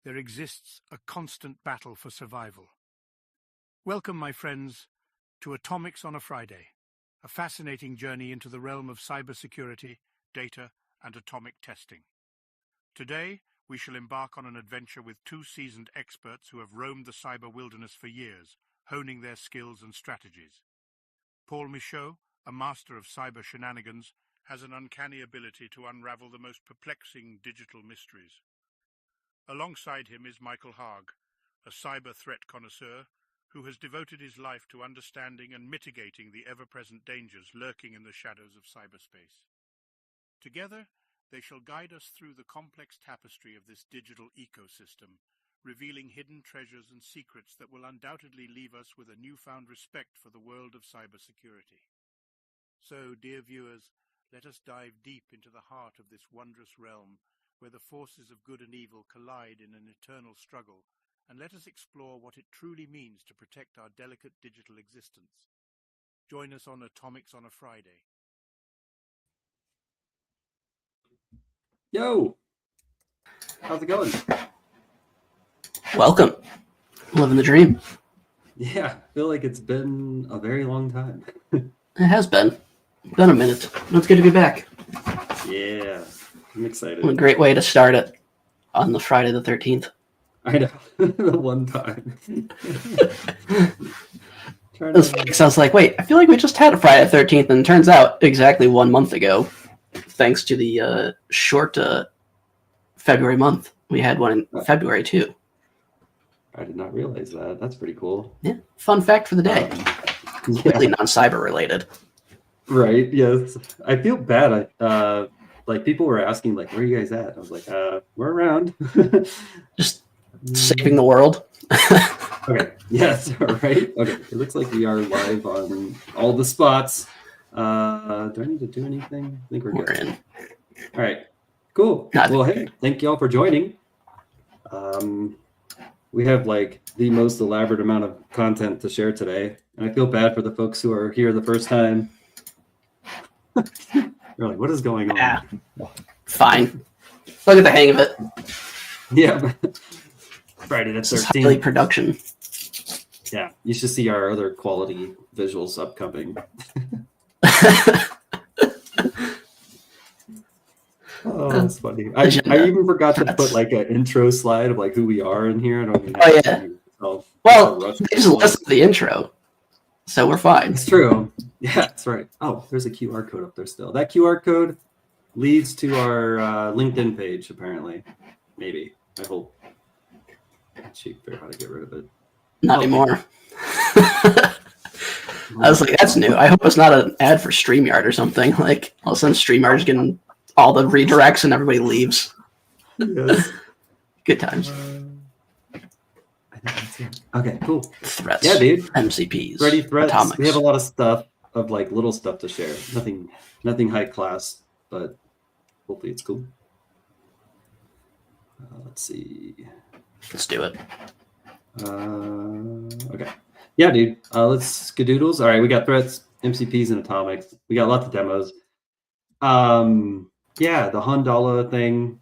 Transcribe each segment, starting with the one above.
there exists a constant battle for survival. Welcome, my friends, to Atomics on a Friday, a fascinating journey into the realm of cybersecurity, data, and atomic testing. Today, we shall embark on an adventure with two seasoned experts who have roamed the cyber wilderness for years, honing their skills and strategies. Paul Michaud, a master of cyber shenanigans, has an uncanny ability to unravel the most perplexing digital mysteries. Alongside him is Michael Haag, a cyber threat connoisseur who has devoted his life to understanding and mitigating the ever-present dangers lurking in the shadows of cyberspace. Together, they shall guide us through the complex tapestry of this digital ecosystem, revealing hidden treasures and secrets that will undoubtedly leave us with a newfound respect for the world of cybersecurity. So, dear viewers, let us dive deep into the heart of this wondrous realm, where the forces of good and evil collide in an eternal struggle, and let us explore what it truly means to protect our delicate digital existence. Join us on Atomics on a Friday. Yo! How's it going? Welcome. Living the dream. Yeah, I feel like it's been a very long time. It has been. Been a minute. It's good to be back. Yeah, I'm excited. A great way to start it on the Friday the 13th. I know, the one time. I was like, wait, I feel like we just had a Friday the 13th, and it turns out exactly 1 month ago, thanks to the short February month, we had one in February too. I did not realize that. That's pretty cool. Yeah, fun fact for the day. Completely non-cyber related. Right, yes. I feel bad. Like people were asking, like, where are you guys at? I was like, we're around. Just saving the world. Okay, yes, right. Okay, it looks like we are live on all the spots. Do I need to do anything? I think we're good. In. All right, cool. Well, hey, thank you all for joining. We have like the most elaborate amount of content to share today, and I feel bad for the folks who are here the first time. You're like, what is going on? Yeah, fine. Look at the hang of it. Yeah. Friday the 13th. Highly production. Yeah, you should see our other quality visuals upcoming. Oh, that's funny. I even forgot to put like an intro slide of like who we are in here. I don't even well, they just listen to the intro, so we're fine. It's true. Yeah, that's right. Oh, there's a QR code up there still. That QR code leads to our LinkedIn page, apparently. Maybe. I hope. She figure out how to get rid of it. Not anymore. I was like, that's new. I hope it's not an ad for StreamYard or something. Like, all of a sudden StreamYard's getting all the redirects and everybody leaves. Yes. Good times. I think that's it. Okay, cool. Threats. Yeah, dude. MCPs. Ready threats. Atomics. We have a lot of stuff, of like little stuff to share. Nothing high class, but hopefully it's cool. Let's see. Let's do it. Okay. Yeah, dude. Let's skadoodles. All right, we got threats, MCPs, and atomics. We got lots of demos. Yeah, the Hundala thing,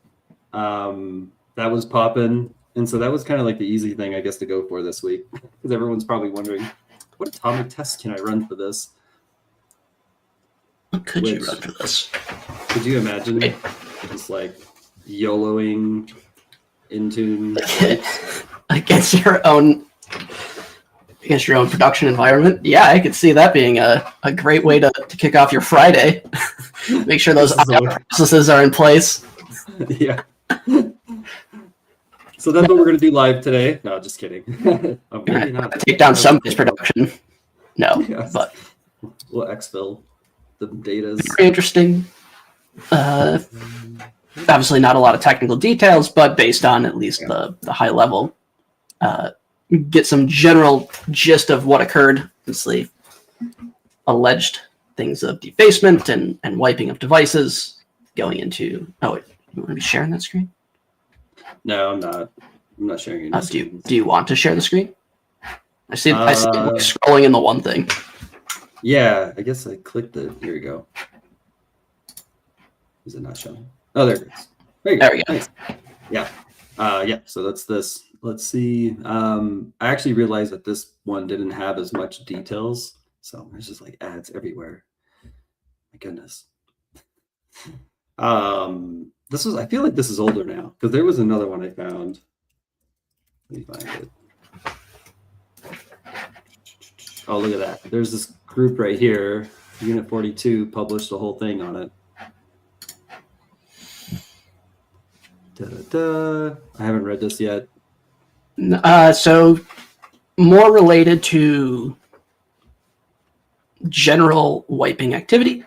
that was popping. And so that was kind of like the easy thing, I guess, to go for this week. Because everyone's probably wondering, what atomic tests can I run for this? What could you run for this? Could you imagine just like YOLOing into against your own production environment? Yeah, I could see that being a great way to kick off your Friday. Make sure those processes are in place. Yeah. So that's what we're going to do live today. No, just kidding. Maybe not. Take down somebody's production. No, yes. But we'll exfil the data. Very interesting. Obviously not a lot of technical details, but based on at least the high level, get some general gist of what occurred. Obviously, alleged things of defacement and wiping of devices going into. Oh, wait, you want to be sharing that screen? No, I'm not. I'm not sharing it. Do you want to share the screen? I see scrolling in the one thing. Yeah, I guess I clicked it. Here we go. Is it not showing? Oh, there it is. There we go. Nice. Yeah. Yeah, so that's this. Let's see. I actually realized that this one didn't have as much details, so there's just like ads everywhere. My goodness. I feel like this is older now because there was another one I found. Let me find it. Oh, look at that. There's this group right here. Unit 42 published the whole thing on it. Da-da-da. I haven't read this yet. So more related to general wiping activity.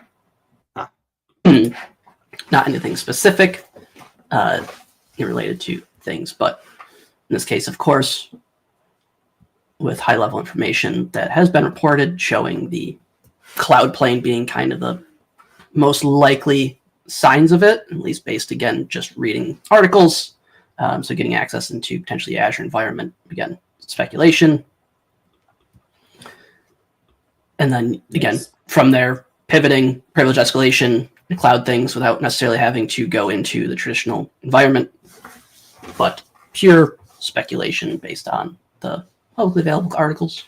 Not anything specific related to things, but in this case, of course, with high-level information that has been reported showing the cloud plane being kind of the most likely signs of it, at least based, again, just reading articles. So getting access into potentially Azure environment, again, speculation. And then, again, from there, pivoting, privilege escalation, cloud things without necessarily having to go into the traditional environment, but pure speculation based on the publicly available articles.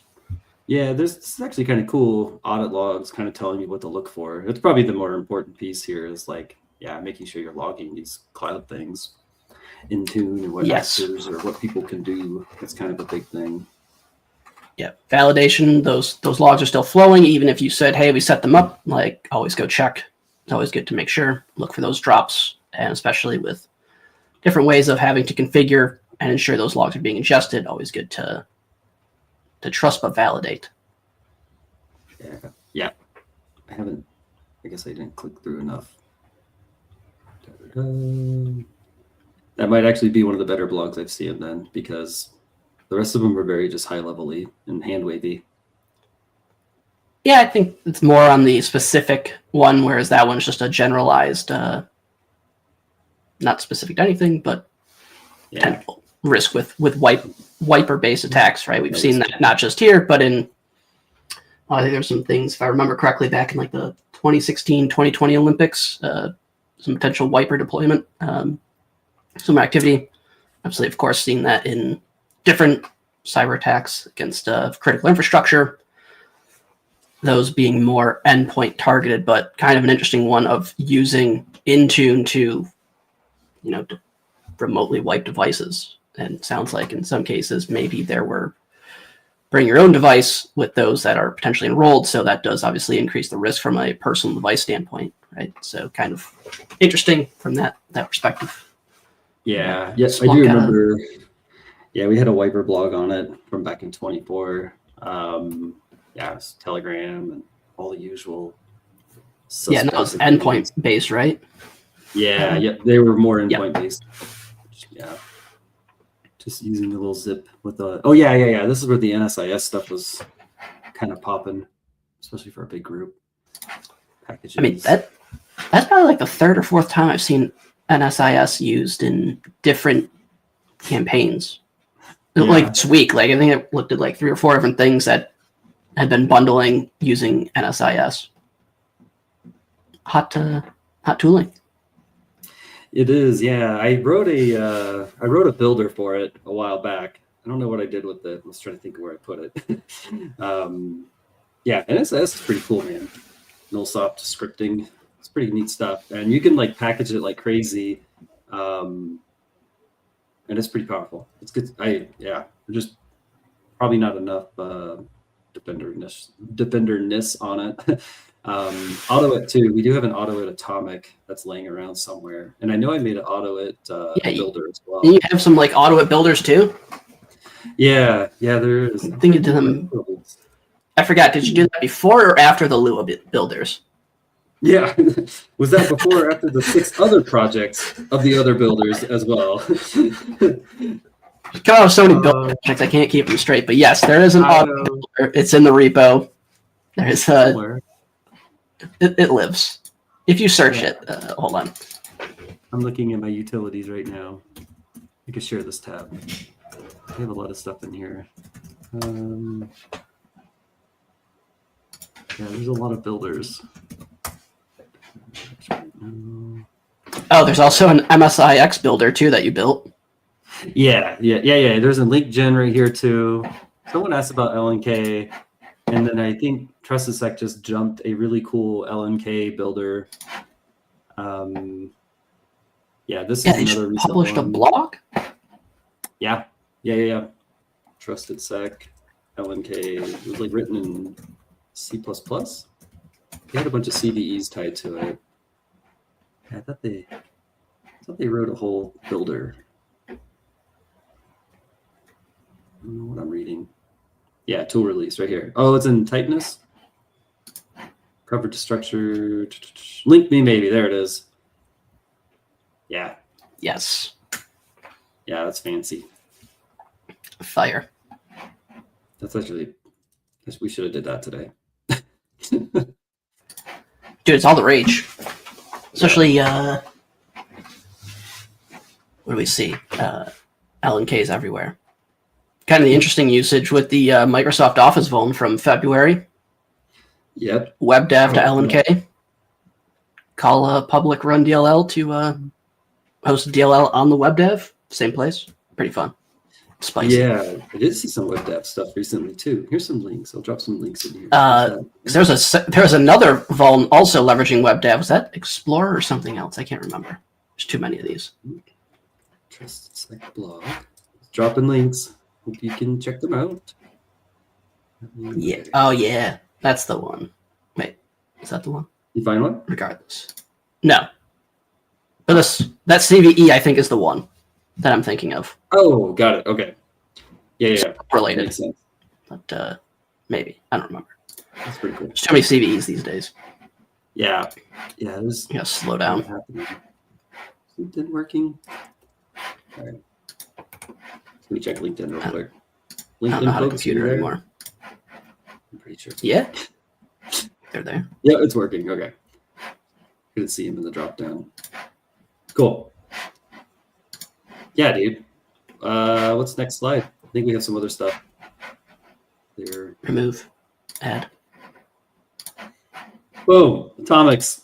Yeah, this is actually kind of cool. Audit logs kind of telling you what to look for. It's probably the more important piece here is like, yeah, making sure you're logging these cloud things in tune and what actors or what people can do. That's kind of a big thing. Yeah, validation, those logs are still flowing, even if you said, hey, we set them up, like always go check. It's always good to make sure, look for those drops, and especially with different ways of having to configure and ensure those logs are being ingested, always good to trust but validate. Yeah. I guess I didn't click through enough. That might actually be one of the better blogs I've seen then, because the rest of them are very just high-level-y and hand-wavy. Yeah, I think it's more on the specific one, whereas that one's just a generalized, not specific to anything, but risk with wiper-based attacks, right? We've seen that not just here, but in, I think there's some things, if I remember correctly, back in like the 2016, 2020 Olympics, some potential wiper deployment, some activity. Obviously, of course, seen that in different cyber attacks against critical infrastructure, those being more endpoint targeted, but kind of an interesting one of using Intune to, remotely wipe devices. And it sounds like in some cases, maybe there were bring your own device with those that are potentially enrolled. So that does obviously increase the risk from a personal device standpoint, right? So kind of interesting from that perspective. Yeah, yes, I do remember. Yeah, we had a wiper blog on it from back in 24. Yeah, it was Telegram and all the usual. Yeah, that was endpoint based, right? Yeah, they were more endpoint based. Yeah, just using a little zip with the. Oh yeah. This is where the NSIS stuff was kind of popping, especially for a big group. Packages. I mean that's probably like the third or fourth time I've seen NSIS used in different campaigns. Yeah. Like this week, like I think I looked at like 3 or 4 different things that had been bundling using NSIS. Hot tooling. It is, yeah. I wrote a builder for it a while back. I don't know what I did with it. Let's try to think of where I put it. Yeah, NSIS is pretty cool, man. Nullsoft scripting. It's pretty neat stuff. And you can like package it like crazy. And it's pretty powerful. It's good. Just probably not enough defenderness on it. AutoIt too. We do have an AutoIt Atomic that's laying around somewhere, and I know I made an AutoIt builder as well. You have some like AutoIt builders too. Yeah, there is. I think you did them. I forgot. Did you do that before or after the Lua builders? Yeah, was that before or after the 6 other projects of the other builders as well? Come out with so many build projects, I can't keep them straight. But yes, there is an AutoIt builder. It's in the repo. There's it lives. If you search it, hold on. I'm looking at my utilities right now. I can share this tab. I have a lot of stuff in here. Yeah, there's a lot of builders. Oh, there's also an MSIX builder too that you built. Yeah. There's a link gen right here too. Someone asked about LNK, and then I think TrustedSec just jumped a really cool LNK builder. This is They another just recent published a one. blog. Yeah. TrustedSec LNK. It was like written in C++. They had a bunch of CVEs tied to it. I thought they wrote a whole builder. I don't know what I'm reading. Yeah, tool release right here. Oh, it's in tightness. Coverage structure. Link me maybe. There it is. Yeah. Yes. Yeah, that's fancy. Fire. That's actually. We should have did that today. Dude, it's all the rage. Especially, what do we see? LNKs everywhere. Kind of the interesting usage with the Microsoft Office vuln from February. Yep. Web dev to LNK. Call a public run DLL to host a DLL on the web dev. Same place. Pretty fun. Spicy. Yeah, I did see some web dev stuff recently too. Here's some links. I'll drop some links in here. There's another vuln also leveraging web dev. Was that Explorer or something else? I can't remember. There's too many of these. TrustedSec blog. Dropping links. Hope you can check them out. Yeah. Oh yeah, that's the one. Wait, is that the one? You find one? Regardless, no. But that CVE I think is the one that I'm thinking of. Oh, got it. Okay. Yeah. Related. Makes sense. But maybe I don't remember. That's pretty cool. There's too many CVEs these days. Yeah. There's. You gotta slow down. LinkedIn working. All right. Let me check LinkedIn real quick. I don't know how to folks, computer there? anymore. I'm pretty sure. Yeah, they're there. Yeah, it's working. Okay. Couldn't see him in the drop down. Cool. Yeah, dude. What's next slide? I think we have some other stuff. There. Remove. Add. Boom. Atomics.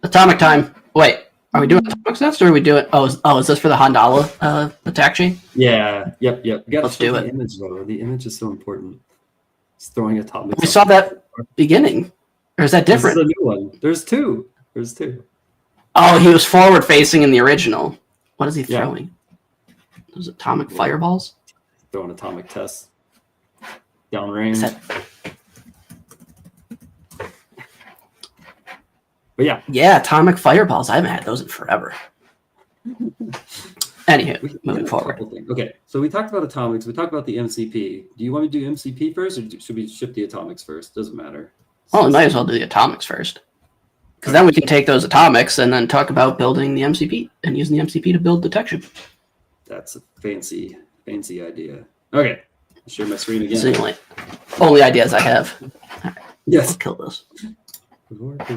Atomic time. Wait, are we doing atomics next, or are we doing? Oh, is this for the Handala attack chain? Yeah. Yep. We gotta Let's do show it. the image though. The image is so important. It's throwing atomics. We saw that beginning, or is that different? This is a new one. There's two. Oh, he was forward facing in the original. What is he Yeah. throwing? Those atomic fireballs? Throwing atomic tests. Downrange. Is that- But yeah. Yeah, atomic fireballs. I haven't had those in forever. Anywho, We moving got a forward. couple things. Okay, so we talked about atomics. We talked about the MCP. Do you want me to do MCP first, or should we ship the atomics first? Doesn't matter. Well, we might as well do the atomics first. Because then we can take those atomics and then talk about building the MCP and using the MCP to build detection. That's a fancy idea. Okay, I'll share my screen again. It's the only ideas I have. Yes. Let's kill those.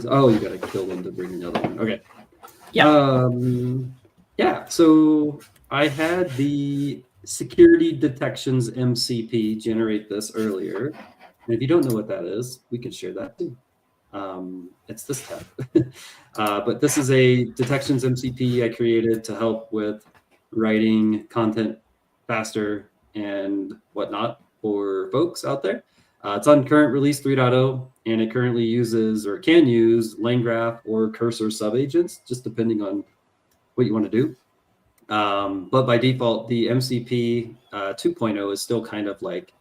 Oh, you gotta kill them to bring another one. Okay. Yeah. Yeah. So I had the Security Detections MCP generate this earlier. And if you don't know what that is, we can share that too. It's this tab. But this is a detections MCP I created to help with writing content faster and whatnot for folks out there. It's on current release 3.0, and it currently uses or can use LangGraph or cursor subagents, just depending on what you want to do. But by default, the MCP 2.0 is still kind of like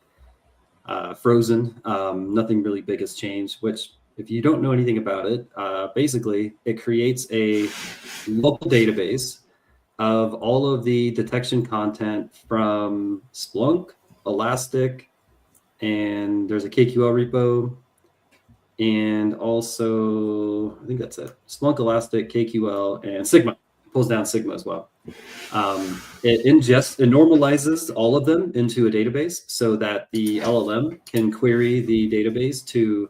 frozen. Nothing really big has changed, which if you don't know anything about it, basically it creates a local database of all of the detection content from Splunk, Elastic, and there's a KQL repo, and also I think that's it. Splunk, Elastic, KQL, and Sigma. It pulls down Sigma as well. It normalizes all of them into a database so that the LLM can query the database to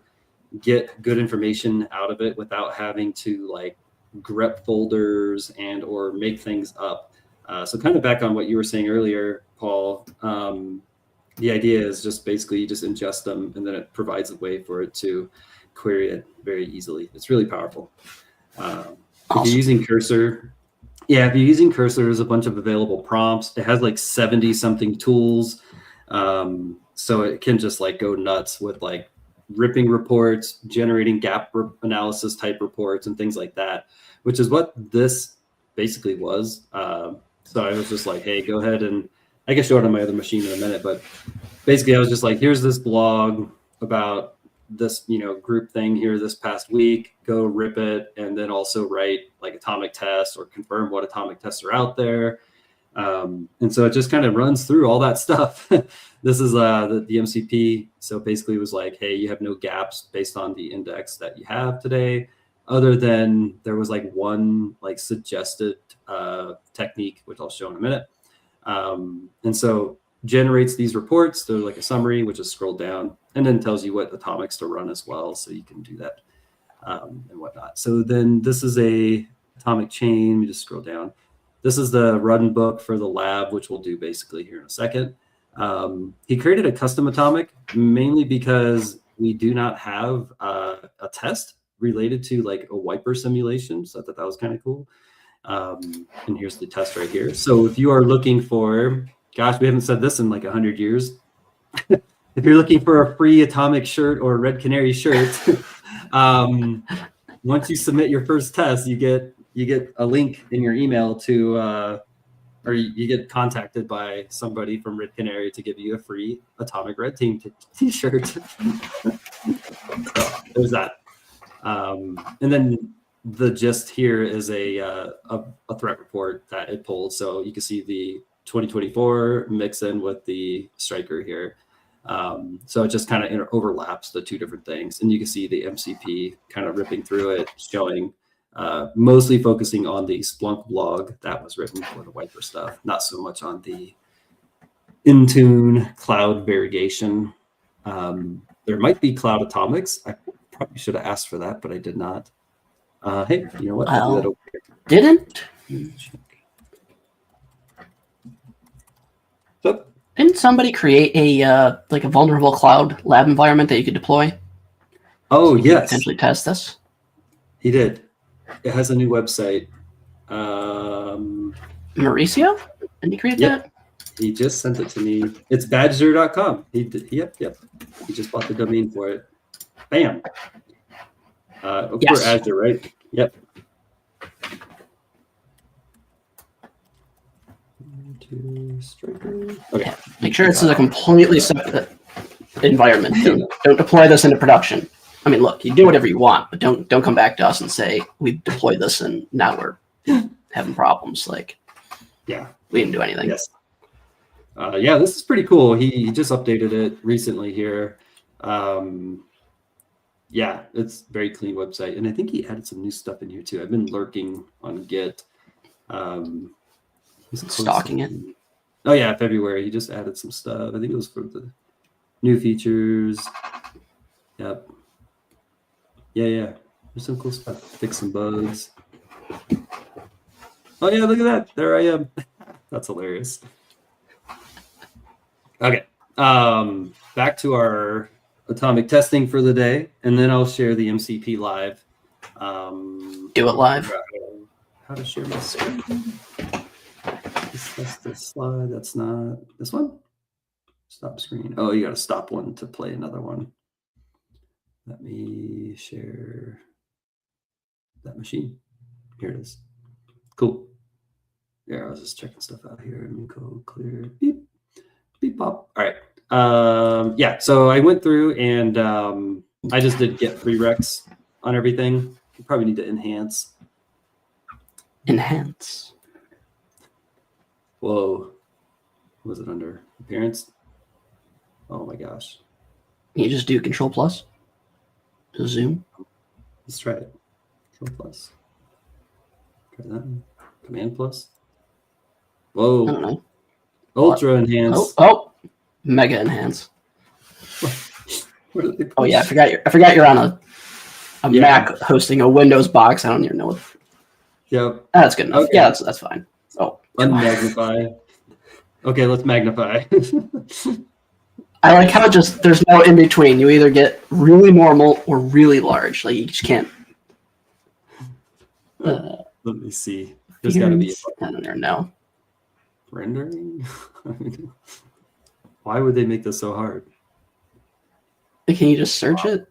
get good information out of it without having to like grep folders and or make things up. So kind of back on what you were saying earlier, Paul, the idea is just basically you just ingest them and then it provides a way for it to query it very easily. It's really powerful. Awesome. If you're using Cursor Yeah, if you're using Cursor, there's a bunch of available prompts. It has like 70 something tools. So it can just like go nuts with like ripping reports, generating gap analysis type reports and things like that, which is what this basically was. So I was just like, hey, go ahead, and I can show it on my other machine in a minute, but basically I was just like, here's this blog about this, group thing here this past week, go rip it, and then also write like atomic tests or confirm what atomic tests are out there. And so it just kind of runs through all that stuff. This is the MCP. So basically it was like, hey, you have no gaps based on the index that you have today, other than there was like one like suggested technique, which I'll show in a minute. And so generates these reports. There's like a summary, which is scrolled down, and then tells you what atomics to run as well. So you can do that and whatnot. So then this is a atomic chain. We just scroll down. This is the run book for the lab, which we'll do basically here in a second. He created a custom atomic mainly because we do not have a test related to like a wiper simulation. So I thought that was kind of cool. And here's the test right here. So if you are looking for, gosh, we haven't said this in like 100 years. If you're looking for a free atomic shirt or a red canary shirt, once you submit your first test, you get a link in your email to, or you get contacted by somebody from Red Canary to give you a free Atomic Red Team t-shirt. So there's that. And then the gist here is a threat report that it pulled. So you can see the 2024 mix in with the striker here. So it just kind of overlaps the two different things. And you can see the MCP kind of ripping through it, showing mostly focusing on the Splunk blog that was written for the wiper stuff, not so much on the Intune cloud variegation. There might be cloud atomics. I probably should have asked for that, but I did not. Hey, you know what? I'll do that over here. Didn't? So, Didn't somebody create a like a vulnerable cloud lab environment that you could deploy? oh, So you could yes, potentially test this. he did. It has a new website. Mauricio? Didn't he create Yep. that? He just sent it to me. It's badger.com. Yep. He just bought the domain for it. Bam. Yes. For Azure, right? Yep. Okay. Make sure it's a completely separate environment. Don't deploy this into production. I mean, look, you do whatever you want, but don't come back to us and say we deployed this and now we're having problems. Like, Yeah. we didn't do anything. Yes. Yeah, this is pretty cool. He just updated it recently here. Yeah, it's a very clean website, and I think he added some new stuff in here too. I've been lurking on Git. Stalking it. Oh yeah, February. He just added some stuff. I think it was for the new features. Yep. Yeah. There's some cool stuff. Fix some bugs. Oh yeah, look at that. There I am. That's hilarious. Okay. Back to our atomic testing for the day, and then I'll share the MCP live. Do it live. How to share my screen. That's the slide. That's not this one. Stop screen. Oh, you got to stop one to play another one. Let me share that machine. Here it is. Cool. Yeah, I was just checking stuff out here. Let me go clear. Beep, beep, pop. All right. Yeah, so I went through and I just did get prereqs on everything. You probably need to enhance. Enhance. Whoa. What was it under? Appearance? Oh my gosh. You just do Control Plus. Zoom. Let's try it. Control plus. Try that one. Command plus. I don't Whoa. know. Ultra enhance. Oh, mega enhance. Where did they Oh push? yeah, I forgot you're on a Yeah. Mac hosting a Windows box. I don't even know what. Yep. That's good enough. Okay. Yeah, that's fine. Oh, Unmagnify. Okay, let's magnify. I like how just there's no in between. You either get really normal or really large. Like you just can't. Let me see. There's got to be I don't even know. rendering. I mean, why would they make this so hard? Can you just search it?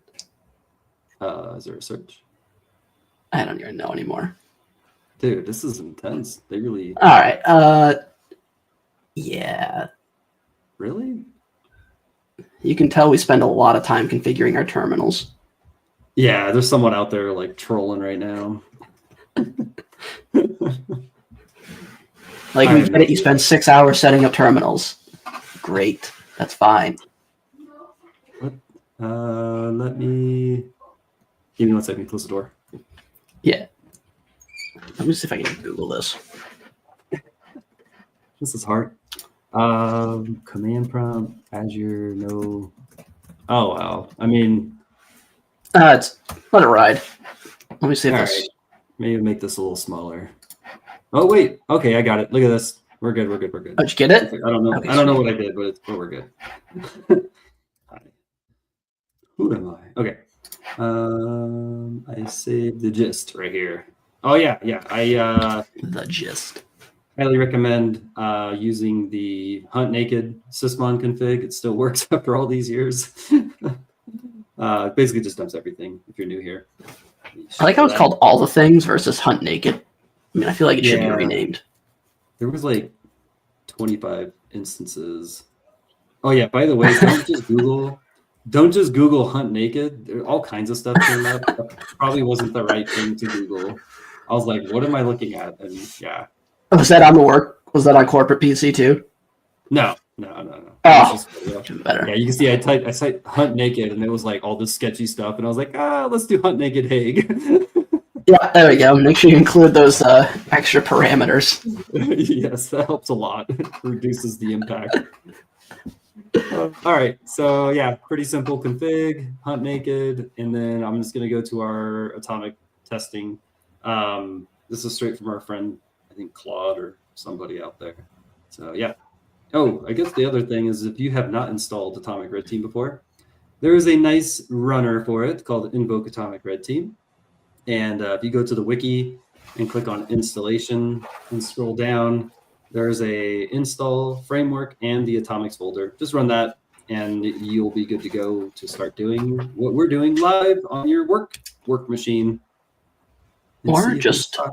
Is there a search? I don't even know anymore. Dude, this is intense. They really, All right. Yeah. really? You can tell we spend a lot of time configuring our terminals. Yeah, there's someone out there like trolling right now. Like, we get it, you spend 6 hours setting up terminals. Great. That's fine. What? Let me. Give me 1 second. Close the door. Yeah. Let me see if I can Google this. This is hard. Command prompt, Azure, no. Oh wow. I mean, Let it ride. Let me see if all this. right. Maybe make this a little smaller. Oh wait. Okay, I got it. Look at this. We're good. We're good. We're good. Oh, did you get it? I don't know. Okay, I don't know sweet. what I did, but we're good. Hi. Who am I? Okay. I saved the gist right here. Oh yeah, yeah. I The gist. highly recommend using the Hunt Naked sysmon config. It still works after all these years. Basically just dumps everything if you're new here. I like how it's called All the Things versus Hunt Naked. I mean, I feel like it should be Yeah. renamed. There was like 25 instances. Oh yeah, by the way, don't just Google Hunt Naked. There all kinds of stuff came up. That probably wasn't the right thing to Google. I was like, what am I looking at? And yeah. Was that on the work? Was that on corporate PC too? No. Oh, It was just, even better. yeah, you can see I typed Hunt Naked and it was like all this sketchy stuff, and I was like, let's do Hunt Naked Hague. Yeah, there we go. Make sure you include those extra parameters. Yes, that helps a lot. Reduces the impact. All right, so yeah, pretty simple config, Hunt Naked, and then I'm just gonna go to our atomic testing. This is straight from our friend, I think Claude or somebody out there. So yeah. Oh, I guess the other thing is if you have not installed Atomic Red Team before, there is a nice runner for it called Invoke Atomic Red Team. And if you go to the wiki and click on installation and scroll down, there's a install framework and the atomics folder. Just run that and you'll be good to go to start doing what we're doing live on your work machine. And Or see if just we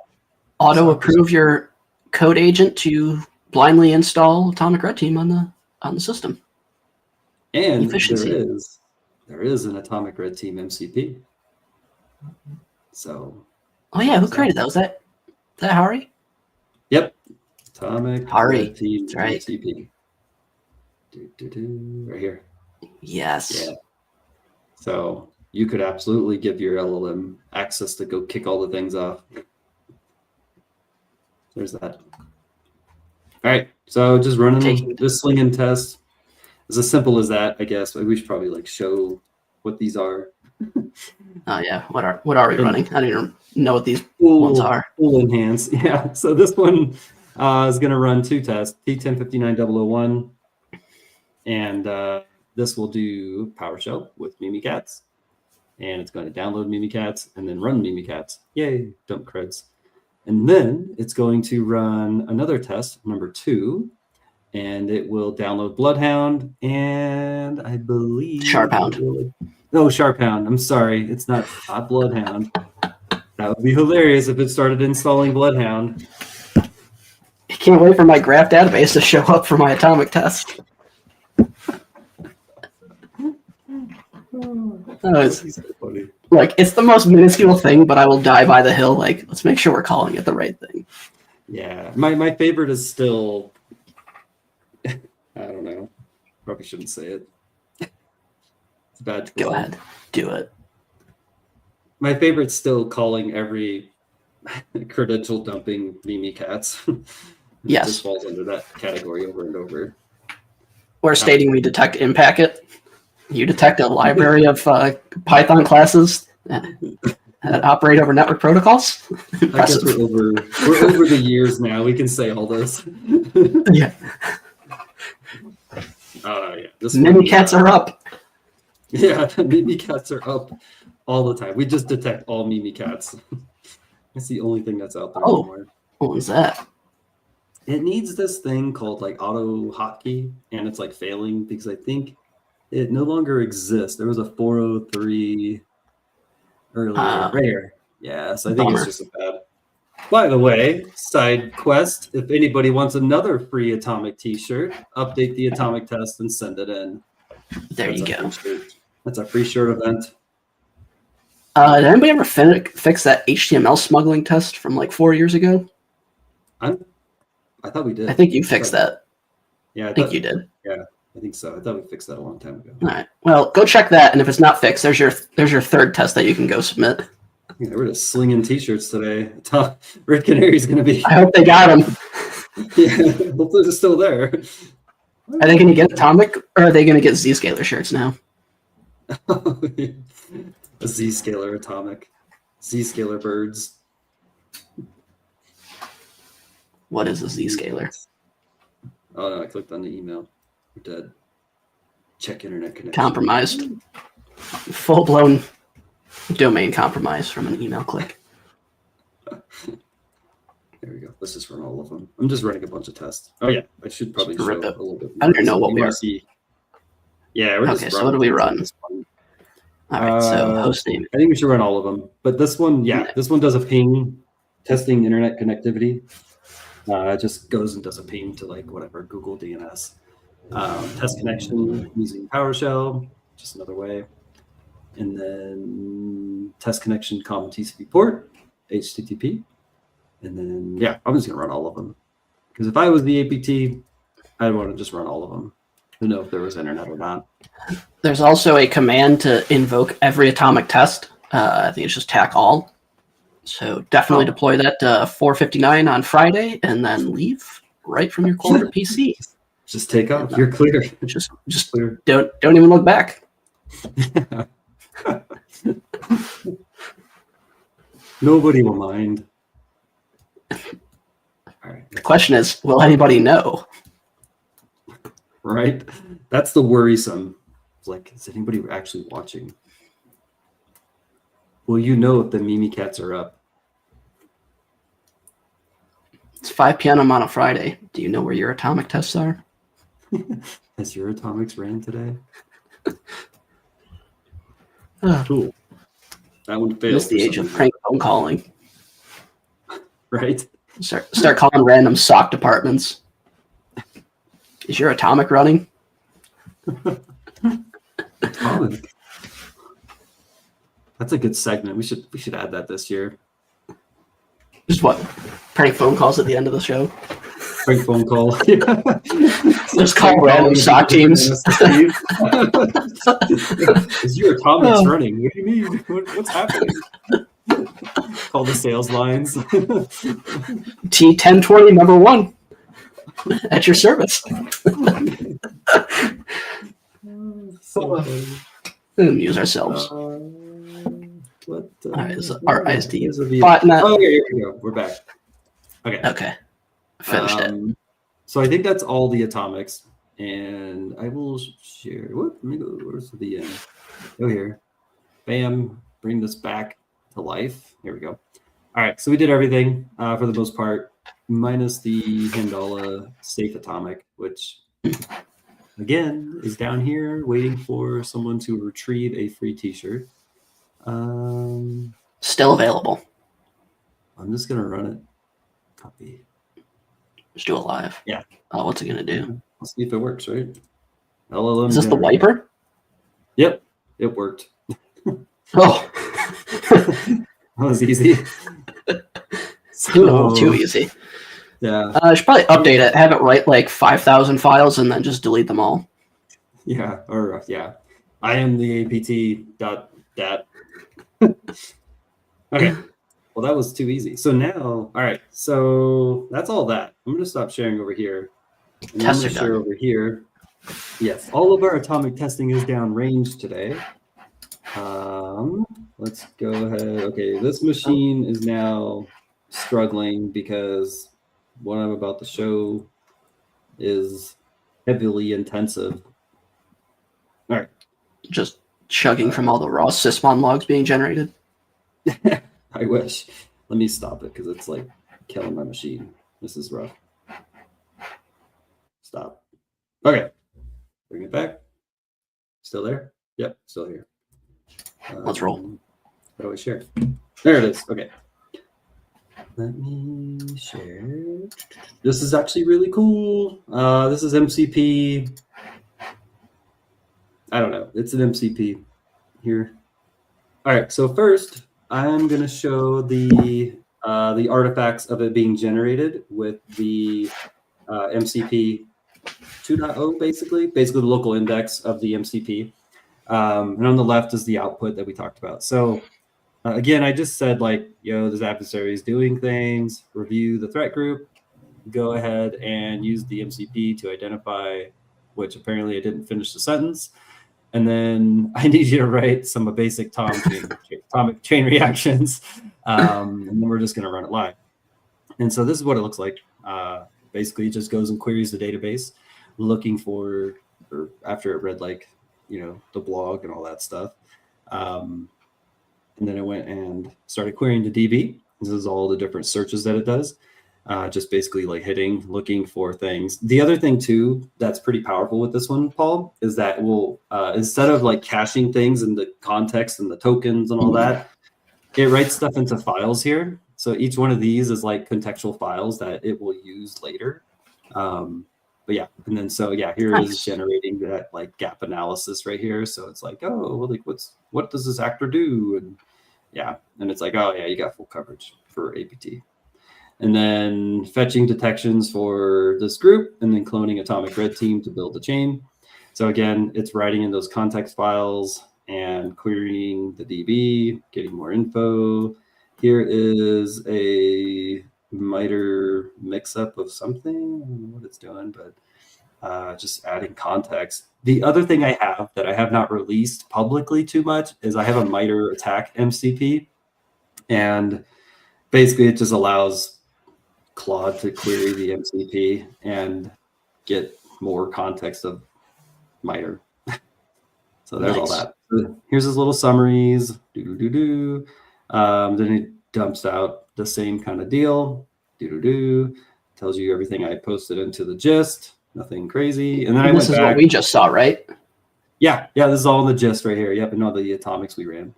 auto approve your code agent to blindly install Atomic Red Team on the system. And Efficiency. there is an Atomic Red Team MCP. So. Oh yeah, who created that? Was that Hari? Yep. Atomic Hari. Red Team That's right. MCP. Right here. Yes. Yeah. So you could absolutely give your LLM access to go kick all the things off. There's that. All right. So just running this sling and test. It's as simple as that, I guess. We should probably like show what these are. Oh yeah. What are we running? I don't even know what these ones are. Full enhance. Yeah. So this one is going to run two tests: T1059.001, and this will do PowerShell with Mimikatz, and it's going to download Mimikatz and then run Mimikatz. Yay! Dump creds. And then it's going to run another test, number 2, and it will download Bloodhound and I believe Sharphound. No, Sharphound. I'm sorry, it's not Bloodhound. That would be hilarious if it started installing Bloodhound. I can't wait for my graph database to show up for my atomic test. It's so funny. Like, it's the most minuscule thing, but I will die by the hill. Like, let's make sure we're calling it the right thing. Yeah, my favorite is still. I don't know. Probably shouldn't say it. It's a bad. Go ahead, do it. My favorite's still calling every credential dumping Mimikatz. Yes. This falls under that category over and over. Or stating we detect IMPACT. You detect a library of Python classes that operate over network protocols. I guess we're over the years now. We can say all this. Yeah. Yeah. Mimikatz are up. Yeah, Mimikatz are up all the time. We just detect all Mimikatz. That's the only thing that's out there anymore. What was that? It needs this thing called like auto hotkey, and it's like failing because I think it no longer exists. There was a 403 earlier, right here. Yeah, so I think it's Bummer. just a bad. By the way, side quest, if anybody wants another free atomic t-shirt, update the atomic test and send it in. There you go. That's a free shirt event. Did anybody ever fix that HTML smuggling test from like 4 years ago? I thought we did. I think you fixed that. Yeah, I think you did. Yeah, I think so. I thought we fixed that a long time ago. All right. Well, go check that, and if it's not fixed, there's your third test that you can go submit. Yeah, we're just slinging t-shirts today. Red Canary's going to be. I hope they got them. Yeah, hopefully they're still there. Are they going to get atomic, or are they going to get Z-scalar shirts now? A Z-scalar atomic. Z-scalar birds. What is a Z-scalar? Oh no, I clicked on the email. We're dead. Check internet connection. Compromised. Full-blown domain compromise from an email click. There we go. Let's just run all of them. I'm just running a bunch of tests. Oh yeah, I should probably show a little bit. I don't even know what we are. Yeah, we're just okay. So what do we run? All right. So host name. I think we should run all of them. But this one, yeah, this one does a ping, testing internet connectivity. It just goes and does a ping to like whatever Google DNS. Test connection using PowerShell, just another way. And then test connection common TCP port, HTTP. And then, yeah, I'm just going to run all of them. Because if I was the APT, I'd want to just run all of them to know if there was internet or not. There's also a command to invoke every atomic test. I think it's just tack all. So definitely deploy that 4:59 on Friday and then leave right from your corporate PC. Just take off. You're clear. Just clear. Don't even look back. Nobody will mind. All right. The question is, will anybody know? Right? That's the worrisome. It's like, is anybody actually watching? Will you know if the Mimikatz are up? It's 5 p.m. on a Friday. Do you know where your atomic tests are? Has your atomics ran today? Cool. That one failed. It's the age of prank phone calling. Right? Start calling random SOC departments. Is your atomic running? Atomic. That's a good segment. We should add that this year. Just what? Prank phone calls at the end of the show? Prank phone call. Just call random SOC teams. Is your atomics running? What do you mean? What's happening? Call the sales lines. T1020 number 1 at your service. Amuse ourselves. What? All right, is our ISD botnet? Oh, here we go. We're back. Okay. Finished it. So I think that's all the atomics, and I will share. What? Let me go. Where's the VM? Go here. Bam. Bring this back to life. Here we go. All right. So we did everything for the most part, minus the Handala safe atomic, which again is down here waiting for someone to retrieve a free T-shirt. Still available. I'm just gonna run it. Copy. Just do it live. Yeah. What's it gonna do? Let's see if it works, right? LLM Is this the wiper? Yep, it worked. Oh, that was easy. Too easy. Yeah. I should probably update it. Have it write like 5,000 files and then just delete them all. Yeah. Or yeah. I am the APT.dat. Okay. Well, that was too easy. So now, all right. So that's all that. I'm going to stop sharing over here. And I'm going to share over here. Yes, all of our atomic testing is downrange today. Let's go ahead. Okay, this machine is now struggling because what I'm about to show is heavily intensive. All right. Just chugging from all the raw sysmon logs being generated. I wish. Let me stop it because it's like Killing my machine. This is rough. Stop. Okay. Bring it back. Still there? Yep, still here. Let's roll. How do I share? There it is. Okay. Let me share. This is actually really cool. This is MCP. I don't know. It's an MCP here. All right. So first, I'm going to show the artifacts of it being generated with the MCP 2.0, basically the local index of the MCP. And on the left is the output that we talked about. So again, I just said like, this adversary is doing things, review the threat group, go ahead and use the MCP to identify, which apparently I didn't finish the sentence. And then I need you to write some basic atomic chain reactions. And then we're just going to run it live. And so this is what it looks like. Basically, it just goes and queries the database, looking for, or after it read like, the blog and all that stuff. And then it went and started querying the DB. This is all the different searches that it does. Just basically like looking for things. The other thing too, that's pretty powerful with this one, Paul, is that it will, instead of like caching things in the context and the tokens and all that, it writes stuff into files here. So each one of these is like contextual files that it will use later. But yeah, and then so yeah, here it is generating that like gap analysis right here. So it's like, oh, well, like what does this actor do? And yeah, and it's like, oh yeah, you got full coverage for APT. And then fetching detections for this group, and then cloning atomic red team to build the chain. So again, it's writing in those context files and querying the DB, getting more info. Here is a MITRE mix-up of something. I don't know what it's doing, but just adding context. The other thing I have that I have not released publicly too much is I have a MITRE attack MCP. And basically it just allows Claude to query the MCP and get more context of MITRE. So there's all that. So here's his little summaries. Then it dumps out the same kind of deal. Tells you everything I posted into the gist. Nothing crazy. And then this is what we just saw, right? Yeah, this is all in the gist right here. Yep, and all the atomics we ran.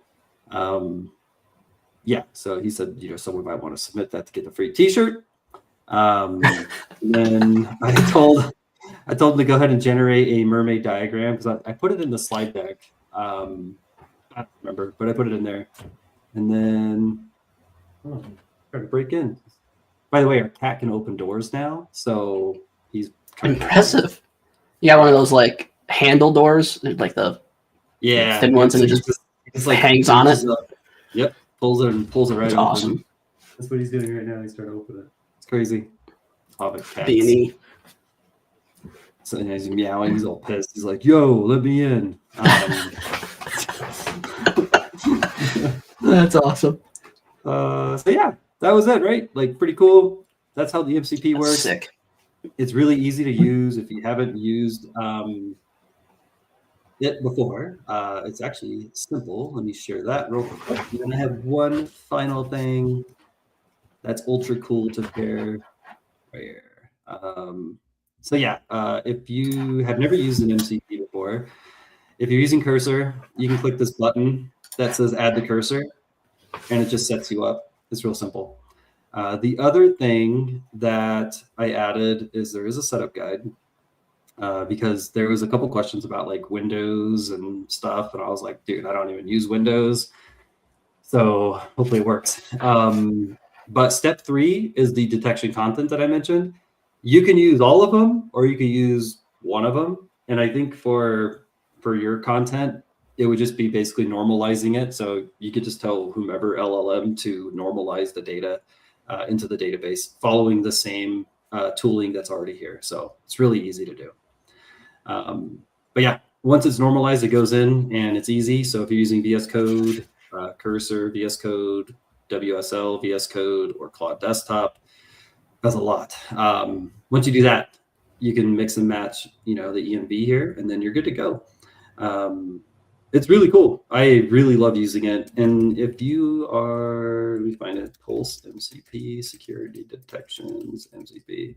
Yeah, so he said, someone might want to submit that to get the free T-shirt. And then I told him to go ahead and generate a mermaid diagram because I put it in the slide deck. I don't remember, but I put it in there. And then try to break in. By the way, our cat can open doors now, so he's impressive. You got one of those like handle doors, like the thin ones, and it just like hangs on it. Yep, pulls it right That's open. awesome. That's what he's doing right now. He's trying to open it. It's crazy. Hobbit cats. Beanie. So he's meowing. He's all pissed. He's like, "Yo, let me in." That's awesome. So yeah, that was it, right? Like pretty cool. That's how the MCP works. Sick. It's really easy to use if you haven't used it before. It's actually simple. Let me share that real quick. And then I have one final thing that's ultra cool to share right here. So yeah, if you have never used an MCP before, if you're using Cursor, you can click this button that says add the cursor, and it just sets you up. It's real simple. The other thing that I added is there is a setup guide because there was a couple questions about like Windows and stuff. And I was like, dude, I don't even use Windows. So hopefully it works. But step 3 is the detection content that I mentioned. You can use all of them or you can use one of them. And I think for your content, it would just be basically normalizing it. So you could just tell whomever LLM to normalize the data into the database following the same tooling that's already here. So it's really easy to do. But yeah, once it's normalized, it goes in and it's easy. So if you're using VS Code, Cursor, VS Code, WSL, VS Code, or Claude Desktop, that's a lot. Once you do that, you can mix and match, the ENV here, and then you're good to go. It's really cool. I really love using it. And if you are, let me find it. Pulse MCP, Security Detections MCP.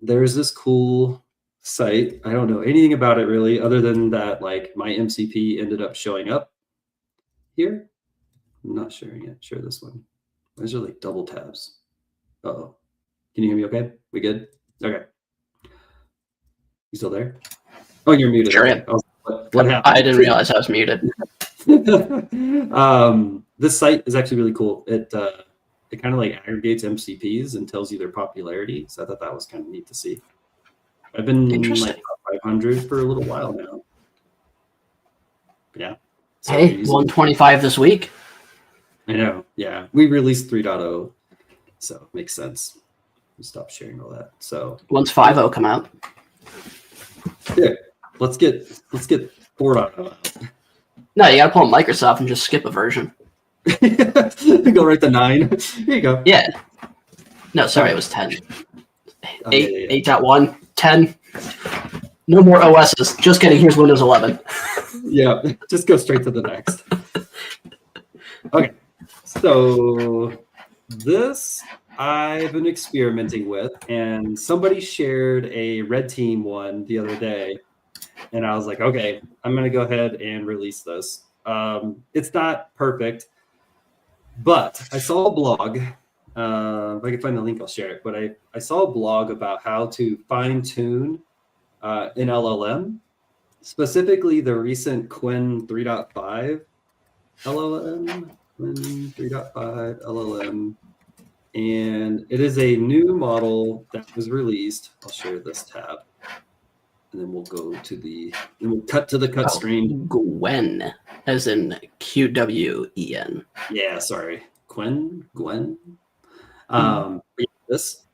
There's this cool site. I don't know anything about it really, other than that like my MCP ended up showing up here. I'm not sharing it. Share this one. Those are like double tabs. Uh-oh. Can you hear me okay? We good? Okay. You still there? Oh, you're muted. Sure Okay. am. What happened? I didn't realize I was muted. This site is actually really cool. It kind of like aggregates MCPs and tells you their popularity. So I thought that was kind of neat to see. I've been like 500 for a little while now. Yeah. So hey, 125 this week. I know. Yeah. We released 3.0. So it makes sense. We stopped sharing all that. So once 5.0 come out. Yeah. Let's get 4.0 out. No, you gotta pull Microsoft and just skip a version. Go right to 9. Here you go. Yeah. No, sorry, it was 10. Oh, 8, yeah. 8.1, 10. No more OSs. Just kidding. Here's Windows 11. Yeah, just go straight to the next. Okay, so this I've been experimenting with, and somebody shared a red team one the other day, and I was like, okay, I'm going to go ahead and release this. It's not perfect, but I saw a blog. If I can find the link, I'll share it. But I saw a blog about how to fine-tune an LLM, specifically the recent Qwen 3.5 LLM. Qwen 3.5 LLM. And it is a new model that was released. I'll share this tab. And then we'll cut to the cut stream. Gwen, as in QWEN. Yeah, sorry. Gwen. This,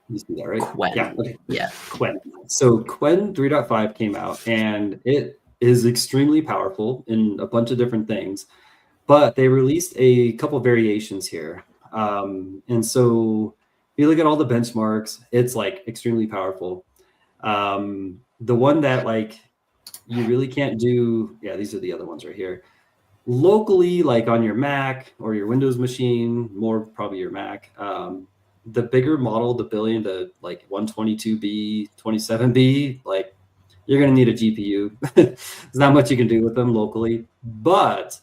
you see that, right? Qwen. Yeah. Okay. Yeah. Qwen. So Qwen 3.5 came out, and it is extremely powerful in a bunch of different things. But they released a couple variations here. And so if you look at all the benchmarks, it's like extremely powerful. The one that like you really can't do, yeah, these are the other ones right here. Locally, like on your Mac or your Windows machine, more probably your Mac, the bigger model, the billion to like 122B, 27B, like you're going to need a GPU. There's not much you can do with them locally, but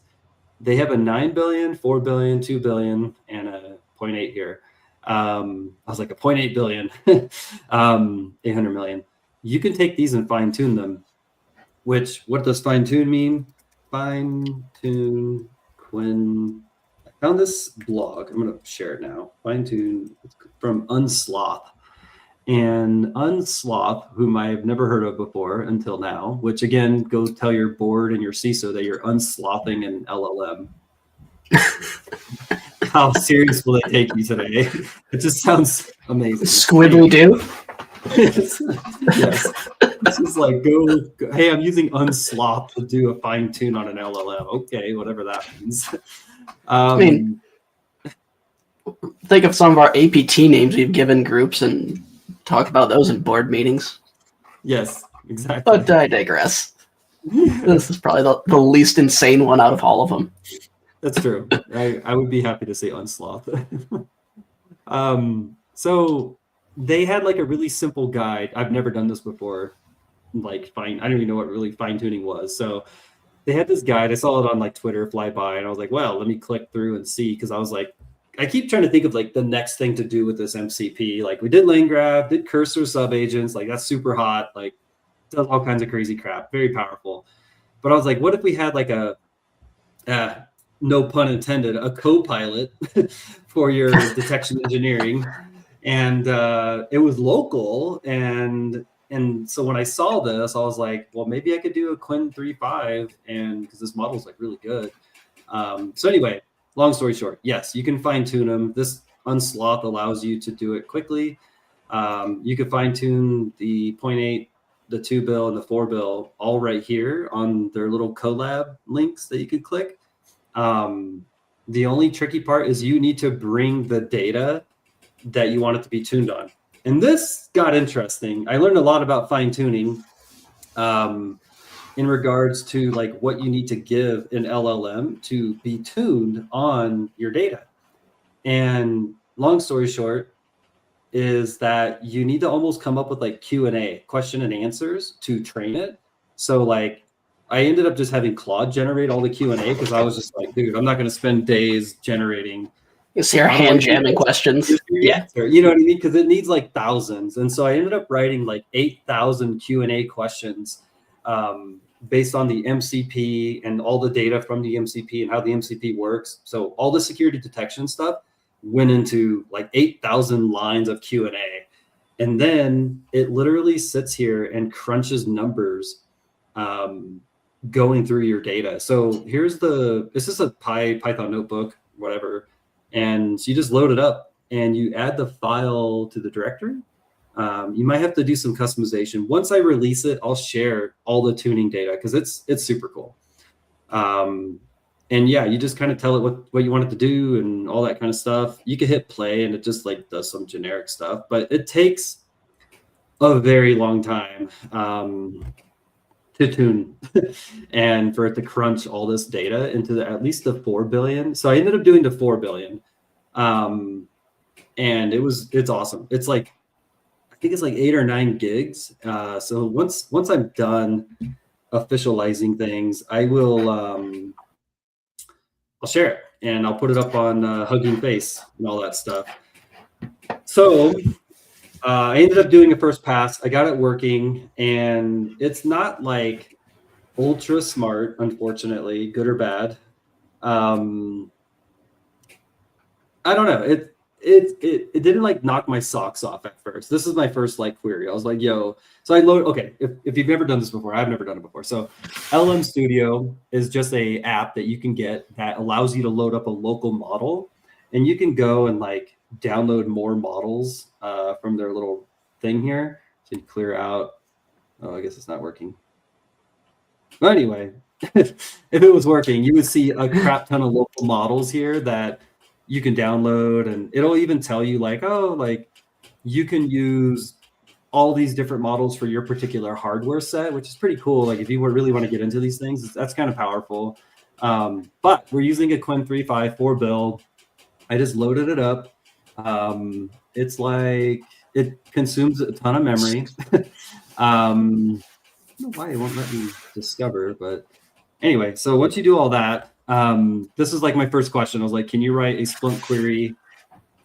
they have a 9 billion, 4 billion, 2 billion, and a 0.8 here. I was like a 0.8 billion, 800 million. You can take these and fine tune them, which, what does fine tune mean? Fine tune Qwen. I found this blog. I'm going to share it now. Fine tune from Unsloth. And Unsloth, whom I've never heard of before until now, which again, go tell your board and your CISO that you're unslothing an LLM. How serious will they take you today? It just sounds amazing. Squibbly do. Yes. This is like, go, hey, I'm using Unsloth to do a fine tune on an LLM. Okay, whatever that means. I mean, think of some of our APT names we've given groups and talk about those in board meetings. Yes, exactly. But I digress. This is probably the least insane one out of all of them. That's true. I would be happy to say Unsloth. So they had like a really simple guide. I've never done this before. Like I don't even know what really fine tuning was. So they had this guide. I saw it on like Twitter fly by, and I was like, well, let me click through and see, because I was like, I keep trying to think of like the next thing to do with this MCP. Like we did lane grab, did cursor subagents, like that's super hot, like does all kinds of crazy crap, very powerful. But I was like, what if we had like a no pun intended, a co-pilot for your detection engineering, and it was local, and so when I saw this, I was like, well, maybe I could do a Qwen 3.5, and because this model is like really good. So anyway, long story short, yes, you can fine tune them. This Unsloth allows you to do it quickly. You can fine tune the 0.8, the 2 bill, and the 4 bill all right here on their little collab links that you could click. The only tricky part is you need to bring the data that you want it to be tuned on. And this got interesting. I learned a lot about fine tuning in regards to like what you need to give an LLM to be tuned on your data. And long story short is that you need to almost come up with like Q&A, question and answers, to train it. So like I ended up just having Claude generate all the Q&A because I was just like, dude, I'm not going to spend days generating. You see our hand jamming questions. Yeah. You know what I mean? Because it needs like thousands. And so I ended up writing like 8,000 Q&A questions based on the MCP and all the data from the MCP and how the MCP works. So all the security detection stuff went into like 8,000 lines of Q&A. And then it literally sits here and crunches numbers going through your data. So this is a Python notebook, whatever. And you just load it up and you add the file to the directory. You might have to do some customization. Once I release it, I'll share all the tuning data because it's super cool. And yeah, you just kind of tell it what you want it to do and all that kind of stuff. You can hit play and it just like does some generic stuff, but it takes a very long time to tune and for it to crunch all this data into at least the 4 billion. So I ended up doing the 4 billion. And it's awesome. It's like, I think it's like 8 or 9 gigs. So once I'm done officializing things, I will, I'll share it and I'll put it up on Hugging Face and all that stuff. So I ended up doing a first pass. I got it working, and it's not like ultra smart, unfortunately, good or bad. I don't know. It didn't like knock my socks off at first. This is my first like query. I was like, yo. So I load. Okay, if you've never done this before, I've never done it before. So LM Studio is just a app that you can get that allows you to load up a local model, and you can go and like download more models from their little thing here. So you clear out. Oh, I guess it's not working. But anyway, if it was working, you would see a crap ton of local models here that you can download, and it'll even tell you like, oh, like you can use all these different models for your particular hardware set, which is pretty cool. Like if you really want to get into these things, that's kind of powerful. But we're using a Qwen 3.5 4 bill. I just loaded it up. It's like it consumes a ton of memory. I don't know why it won't let me discover, but anyway, so once you do all that, this is like my first question. I was like, can you write a Splunk query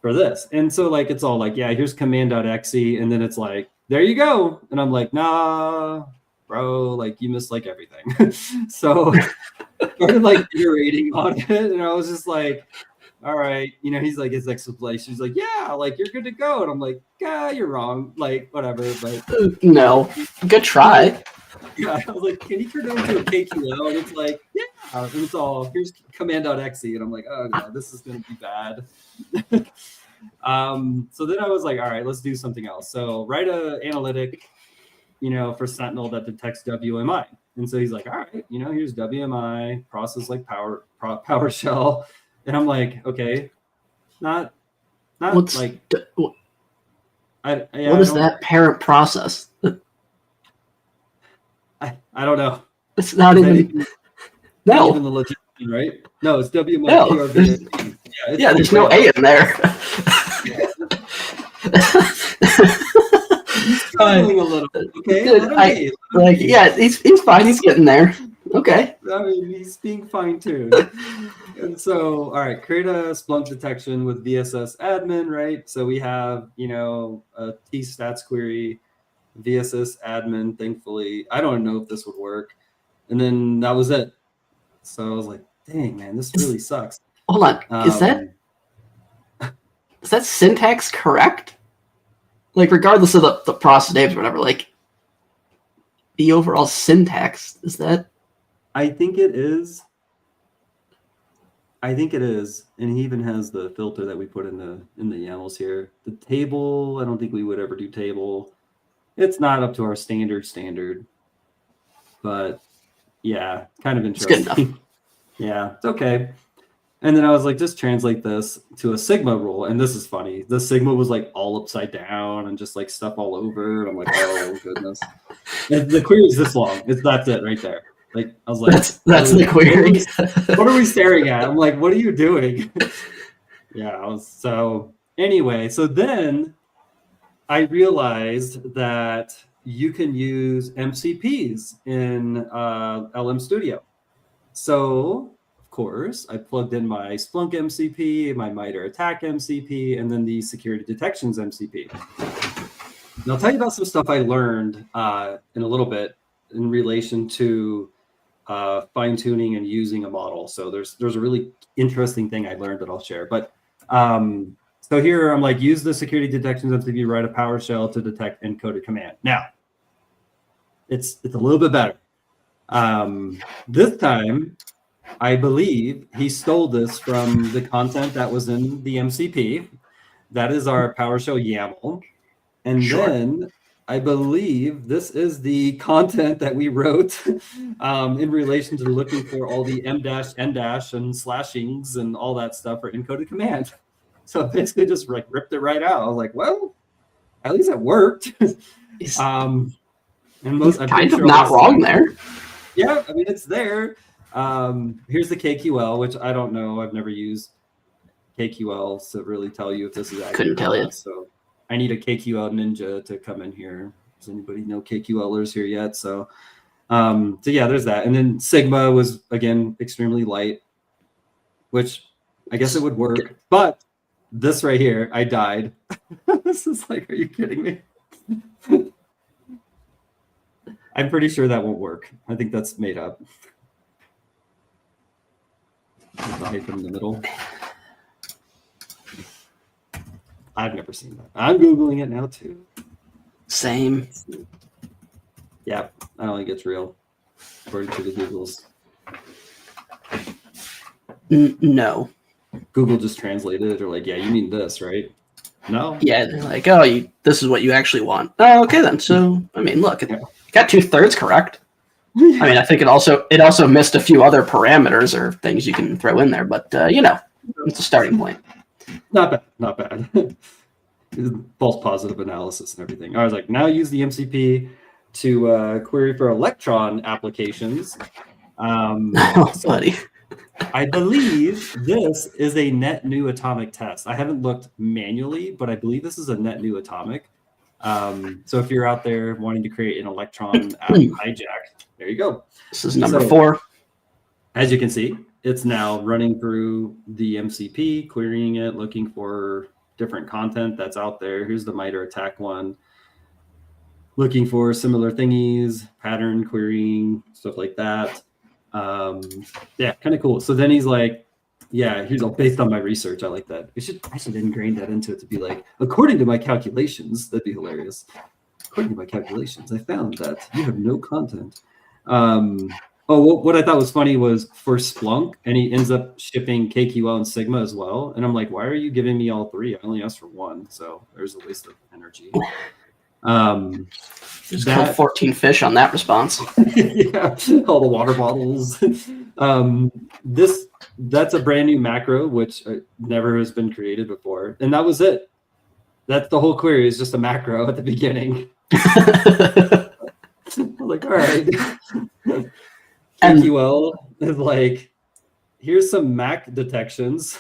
for this? And so like, it's all like, yeah, here's command.exe. And then it's like, there you go. And I'm like, nah, bro, like you missed like everything. So I started like iterating on it. And I was just like, all right, you know, he's like, his explanation. He's like, yeah, like you're good to go. And I'm like, yeah, you're wrong. Like, whatever. But no, good try. Yeah, I was like, can you turn it into a KQL? And it's like, yeah. And it's all, here's command.exe. And I'm like, oh, no, this is going to be bad. So then I was like, all right, let's do something else. So write a analytic, you know, for Sentinel that detects WMI. And so he's like, all right, you know, here's WMI, process like PowerShell. And I'm like, okay, not what's like, what is that parent process? I don't know. It's not even. Not even the legit one, right? No, it's WMI. No, there's no A in there. He's struggling a little. Okay, he's fine. He's getting there. Okay. I mean, he's being fine-tuned. And so, all right, create a Splunk detection with VSS admin, right? So we have, you know, a T-stats query, VSS admin, thankfully. I don't know if this would work. And then that was it. So I was like, dang, man, this really sucks. Hold on. Is that syntax correct? Like, regardless of the process names or whatever, like, the overall syntax, is that? I think it is. And he even has the filter that we put in the YAMLs here. The table, I don't think we would ever do table. It's not up to our standard, but yeah, kind of interesting. It's good enough. Yeah, it's okay. And then I was like, just translate this to a Sigma rule. And this is funny. The Sigma was like all upside down and just like stuff all over. And I'm like, oh goodness. And the query is this long. That's it right there. Like I was like, that's the query. What are we staring at? I'm like, what are you doing? Yeah. So anyway, so then I realized that you can use MCPs in LM Studio. So, of course, I plugged in my Splunk MCP, my MITRE ATT&CK MCP, and then the Security Detections MCP. And I'll tell you about some stuff I learned in a little bit in relation to fine-tuning and using a model. So there's a really interesting thing I learned that I'll share. But so here I'm like, use the Security Detections MCP, write a PowerShell to detect encoded command. Now, it's a little bit better. This time, I believe he stole this from the content that was in the MCP. That is our PowerShell YAML. And then I believe this is the content that we wrote in relation to looking for all the m-, n- and slashings and all that stuff for encoded command. So I basically just like ripped it right out. I was like, well, at least it worked. And He's kind of not wrong there. Yeah, I mean, it's there. Here's the KQL, which I don't know. I've never used KQL to really tell you if this is accurate. Couldn't tell you. So I need a KQL ninja to come in here. Does anybody know KQLers here yet? So yeah, there's that. And then Sigma was, again, extremely light, which I guess it would work. But this right here, I died. This is like, are you kidding me? I'm pretty sure that won't work. I think that's made up. The hyphen in the middle. I've never seen that. I'm Googling it now too. Same. Yeah, I don't think it's real, according to the Googles. No. Google just translated it, or like, yeah, you mean this, right? No. Yeah, they're like, oh, this is what you actually want. Oh, okay then. So, I mean, look, it got 2/3 correct. I mean, I think it also missed a few other parameters or things you can throw in there, but it's a starting point. Not bad. False positive analysis and everything. I was like, now use the MCP to query for Electron applications. Buddy. I believe this is a net new atomic test. I haven't looked manually, but I believe this is a net new atomic. So if you're out there wanting to create an Electron app hijack, there you go. This is number 4. As you can see, it's now running through the MCP, querying it, looking for different content that's out there. Here's the MITRE ATT&CK one. Looking for similar thingies, pattern querying, stuff like that. Yeah, kind of cool. So then he's like, yeah, here's all based on my research. I like that. I should ingrain that into it to be like, according to my calculations, that'd be hilarious. According to my calculations, I found that you have no content. What I thought was funny was for Splunk, and he ends up shipping KQL and Sigma as well. And I'm like, why are you giving me all 3? I only asked for 1, so there's a waste of energy. Just killed 14 fish on that response. Yeah, all the water bottles. That's a brand new macro, which never has been created before. And that was it. That's the whole query, is just a macro at the beginning. I'm like, all right. KQL is like, here's some MAC detections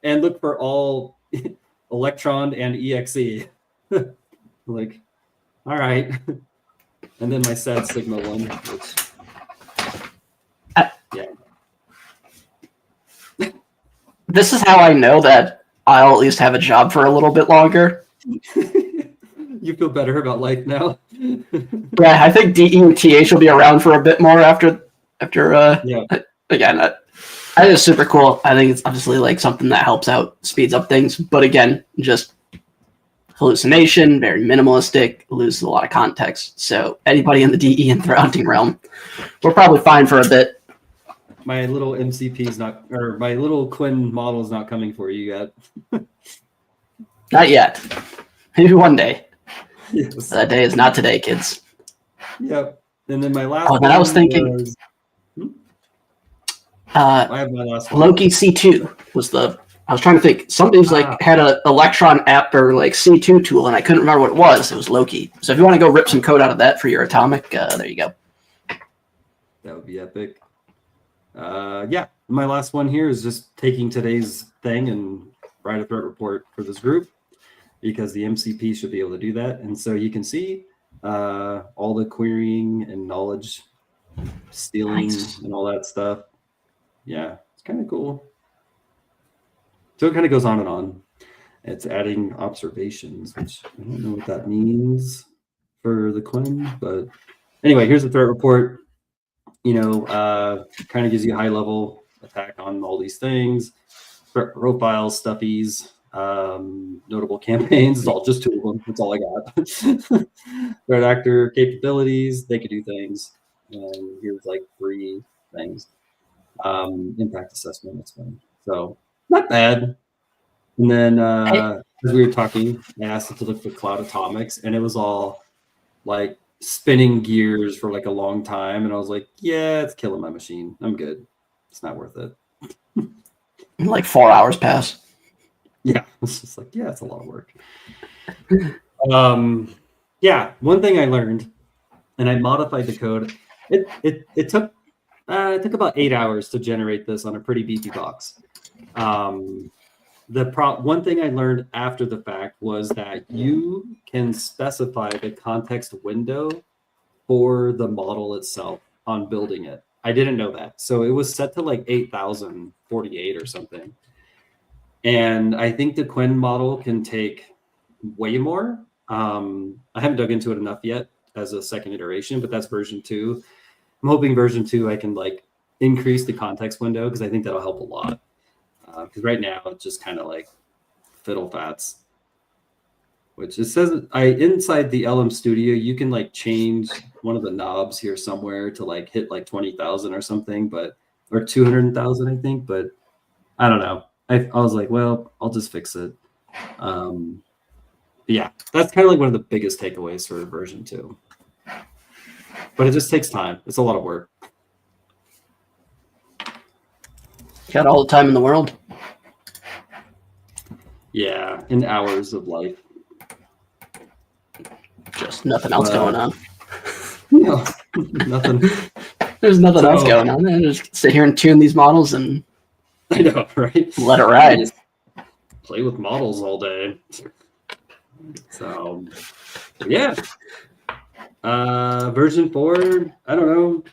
and look for all Electron and EXE. Like, all right. And then my sad Sigma one, which, yeah. This is how I know that I'll at least have a job for a little bit longer. You feel better about life now? Yeah, I think DE and TH will be around for a bit more after yeah. Again, I think it's super cool. I think it's obviously like something that helps out, speeds up things. But again, just hallucination, very minimalistic, loses a lot of context. So anybody in the DE and threat hunting realm, we're probably fine for a bit. My little MCP is not, or my little Quinn model is not coming for you yet. Not yet. Maybe one day. Yes. That day is not today, kids. Yep. And then my last. Then I was thinking. I have my last one. Loki C2 was the. I was trying to think. Somebody's like had an Electron app or like C2 tool, and I couldn't remember what it was. It was Loki. So if you want to go rip some code out of that for your atomic, there you go. That would be epic. Yeah, my last one here is just taking today's thing and write a threat report for this group because the MCP should be able to do that. And so you can see all the querying and knowledge stealing and all that stuff. Yeah, it's kind of cool. So it kind of goes on and on. It's adding observations, which I don't know what that means for the Quinn, but anyway, here's the threat report. Kind of gives you a high level attack on all these things, threat profiles, stuffies, notable campaigns. It's all just 2 of them. That's all I got. Threat actor capabilities, they could do things. And here's like 3 things. Impact assessment, that's fine. So not bad. And then as we were talking, I asked it to look for cloud atomics, and it was all like spinning gears for like a long time. And I was like, yeah, it's killing my machine. I'm good. It's not worth it. Like 4 hours pass. Yeah, it's just like, yeah, it's a lot of work. Yeah, one thing I learned, and I modified the code. It took about 8 hours to generate this on a pretty beefy box. One thing I learned after the fact was that you can specify the context window for the model itself on building it. I didn't know that. So it was set to like 8,048 or something. And I think the Quinn model can take way more. I haven't dug into it enough yet as a second iteration, but that's version 2. I'm hoping version 2 I can like increase the context window because I think that'll help a lot. Because right now it's just kind of like fiddle fats, which it says inside the LM Studio you can like change one of the knobs here somewhere to like hit like 20,000 or something, or 200,000 I think, but I don't know. I was like, well, I'll just fix it. Yeah, that's kind of like one of the biggest takeaways for version 2. But it just takes time. It's a lot of work. Got all the time in the world. Yeah, in hours of life. Just nothing else going on. No, nothing. There's nothing else going on. I just sit here and tune these models and I know, right? Let it ride. Just play with models all day. So, yeah. Version 4, I don't know.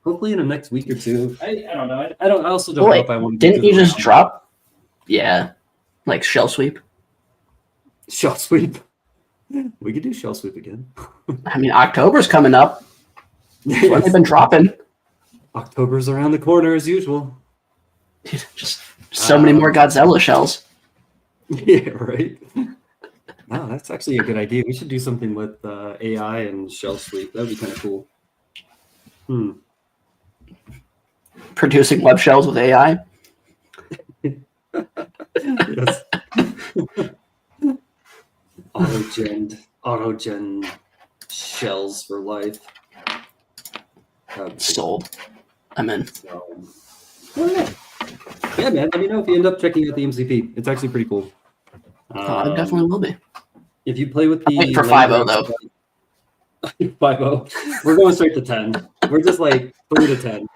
Hopefully in the next week or 2. I don't know. I also don't know if I want to. Didn't you just drop? Yeah, like shell sweep. Shell sweep. We could do shell sweep again. I mean, October's coming up. Yes. What they've been dropping. October's around the corner as usual. Just so many more Godzilla shells. Yeah, right. Wow, that's actually a good idea. We should do something with AI and shell sweep. That would be kind of cool. Producing web shells with AI. Yes. Autogen shells for life. Sold. I'm in. So, yeah, man. Let me know if you end up checking out the MCP. It's actually pretty cool. I definitely will be. If you play with the... Wait for 5.0 though. 5.0. We're going straight to 10. We're just like 3 to 10.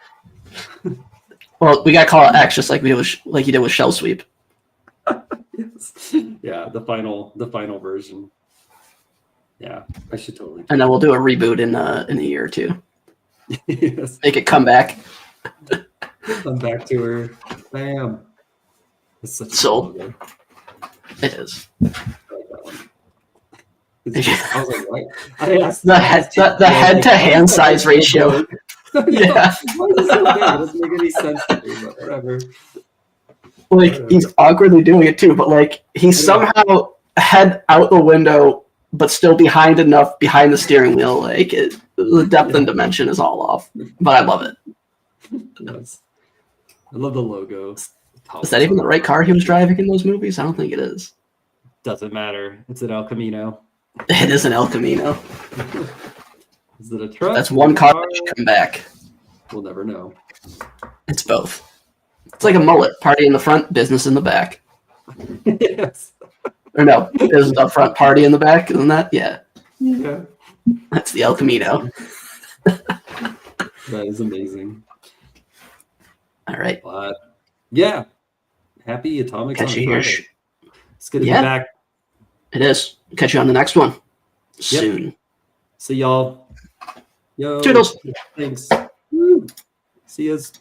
Well, we gotta call it X, just like you did with shell sweep. Yes. Yeah, the final version. Yeah, I should totally. And then we'll do a reboot in a year or 2. Yes. Make it come back. Come back to her. Bam. It's such Sold. a It is. I like that one. I was like, what? I asked The head-to-hand size ratio. Yeah. Why is it so big? It doesn't make any sense to me, but whatever. Like, he's awkwardly doing it too, but like, he's somehow head out the window, but still behind the steering wheel. Like, the depth and dimension is all off. But I love it. Yes. I love the logo. Is that even the right car he was driving in those movies? I don't think it is. Doesn't matter. It's an El Camino. It is an El Camino. Is it a truck? That's one car that should come back. We'll never know. It's both. It's like a mullet. Party in the front, business in the back. Yes. Or no, business up front, party in the back. Isn't that? Yeah. Yeah. That's the El Camino. That is amazing. All right. But yeah. Happy Atomics. Catch you here It's good to be Yeah. back. It is. Catch you on the next one soon. See y'all. Yo. Toodles. Thanks. Woo. See yous.